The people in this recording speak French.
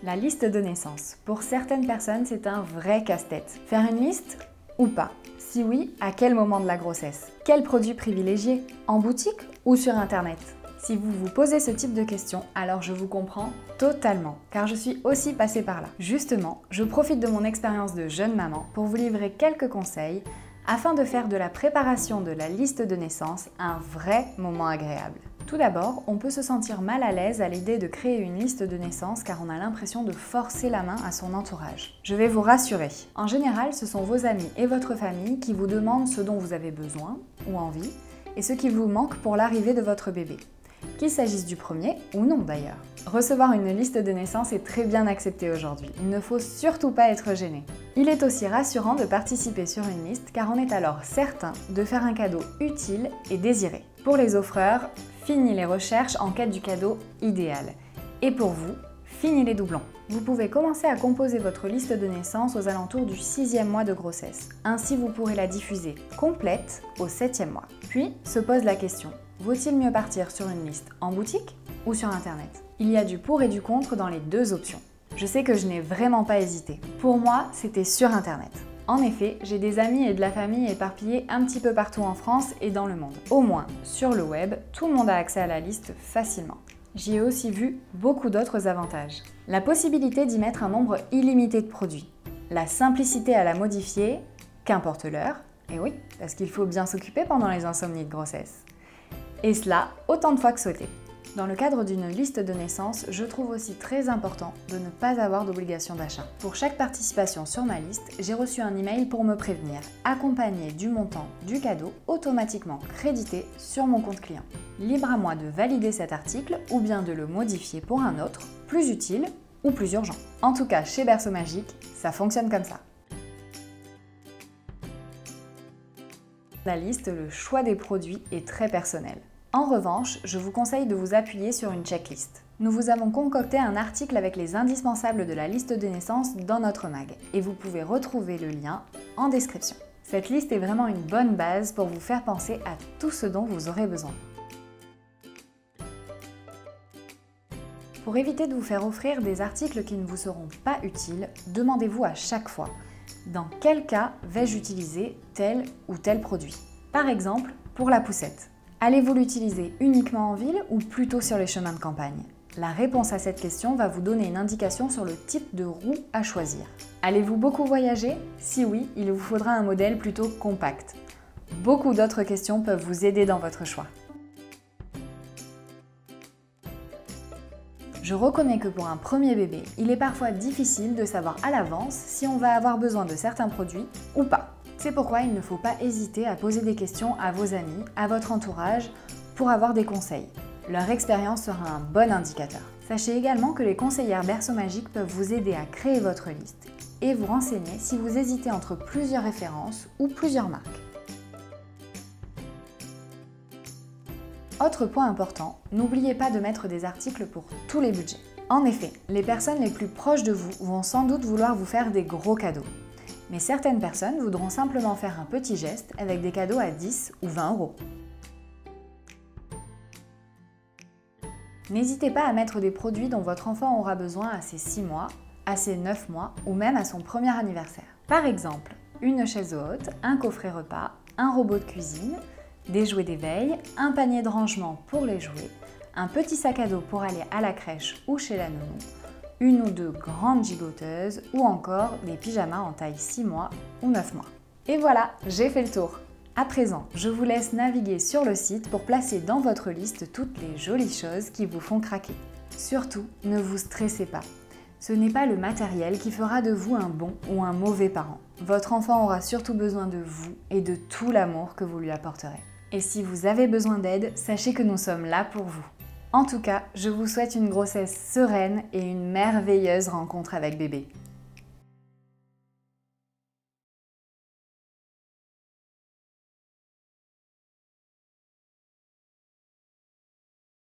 La liste de naissance. Pour certaines personnes, c'est un vrai casse-tête. Faire une liste ou pas? Si oui, à quel moment de la grossesse? Quels produits privilégier? En boutique ou sur Internet? Si vous vous posez ce type de questions, alors je vous comprends totalement, car je suis aussi passée par là. Justement, je profite de mon expérience de jeune maman pour vous livrer quelques conseils afin de faire de la préparation de la liste de naissance un vrai moment agréable. Tout d'abord, on peut se sentir mal à l'aise à l'idée de créer une liste de naissance car on a l'impression de forcer la main à son entourage. Je vais vous rassurer. En général, ce sont vos amis et votre famille qui vous demandent ce dont vous avez besoin ou envie et ce qui vous manque pour l'arrivée de votre bébé. Qu'il s'agisse du premier ou non d'ailleurs. Recevoir une liste de naissance est très bien accepté aujourd'hui. Il ne faut surtout pas être gêné. Il est aussi rassurant de participer sur une liste car on est alors certain de faire un cadeau utile et désiré. Pour les offreurs, fini les recherches en quête du cadeau idéal. Et pour vous, fini les doublons. Vous pouvez commencer à composer votre liste de naissance aux alentours du 6e mois de grossesse. Ainsi, vous pourrez la diffuser complète au 7e mois. Puis se pose la question, vaut-il mieux partir sur une liste en boutique ou sur Internet? Il y a du pour et du contre dans les deux options. Je sais que je n'ai vraiment pas hésité. Pour moi, c'était sur Internet. En effet, j'ai des amis et de la famille éparpillés un petit peu partout en France et dans le monde. Au moins, sur le web, tout le monde a accès à la liste facilement. J'y ai aussi vu beaucoup d'autres avantages. La possibilité d'y mettre un nombre illimité de produits. La simplicité à la modifier, qu'importe l'heure. Et oui, parce qu'il faut bien s'occuper pendant les insomnies de grossesse. Et cela autant de fois que souhaité. Dans le cadre d'une liste de naissance, je trouve aussi très important de ne pas avoir d'obligation d'achat. Pour chaque participation sur ma liste, j'ai reçu un email pour me prévenir, accompagné du montant du cadeau automatiquement crédité sur mon compte client. Libre à moi de valider cet article ou bien de le modifier pour un autre, plus utile ou plus urgent. En tout cas, chez Berceau Magique, ça fonctionne comme ça. La liste, le choix des produits est très personnel. En revanche, je vous conseille de vous appuyer sur une checklist. Nous vous avons concocté un article avec les indispensables de la liste de naissance dans notre mag et vous pouvez retrouver le lien en description. Cette liste est vraiment une bonne base pour vous faire penser à tout ce dont vous aurez besoin. Pour éviter de vous faire offrir des articles qui ne vous seront pas utiles, demandez-vous à chaque fois dans quel cas vais-je utiliser tel ou tel produit. Par exemple, pour la poussette. Allez-vous l'utiliser uniquement en ville ou plutôt sur les chemins de campagne? La réponse à cette question va vous donner une indication sur le type de roue à choisir. Allez-vous beaucoup voyager? Si oui, il vous faudra un modèle plutôt compact. Beaucoup d'autres questions peuvent vous aider dans votre choix. Je reconnais que pour un premier bébé, il est parfois difficile de savoir à l'avance si on va avoir besoin de certains produits ou pas. C'est pourquoi il ne faut pas hésiter à poser des questions à vos amis, à votre entourage, pour avoir des conseils. Leur expérience sera un bon indicateur. Sachez également que les conseillères Berceau Magique peuvent vous aider à créer votre liste et vous renseigner si vous hésitez entre plusieurs références ou plusieurs marques. Autre point important, n'oubliez pas de mettre des articles pour tous les budgets. En effet, les personnes les plus proches de vous vont sans doute vouloir vous faire des gros cadeaux. Mais certaines personnes voudront simplement faire un petit geste avec des cadeaux à 10 ou 20 €. N'hésitez pas à mettre des produits dont votre enfant aura besoin à ses 6 mois, à ses 9 mois ou même à son premier anniversaire. Par exemple, une chaise haute, un coffret repas, un robot de cuisine, des jouets d'éveil, un panier de rangement pour les jouets, un petit sac à dos pour aller à la crèche ou chez la nounou, une ou deux grandes gigoteuses ou encore des pyjamas en taille 6 mois ou 9 mois. Et voilà, j'ai fait le tour. À présent, je vous laisse naviguer sur le site pour placer dans votre liste toutes les jolies choses qui vous font craquer. Surtout, ne vous stressez pas. Ce n'est pas le matériel qui fera de vous un bon ou un mauvais parent. Votre enfant aura surtout besoin de vous et de tout l'amour que vous lui apporterez. Et si vous avez besoin d'aide, sachez que nous sommes là pour vous. En tout cas, je vous souhaite une grossesse sereine et une merveilleuse rencontre avec bébé.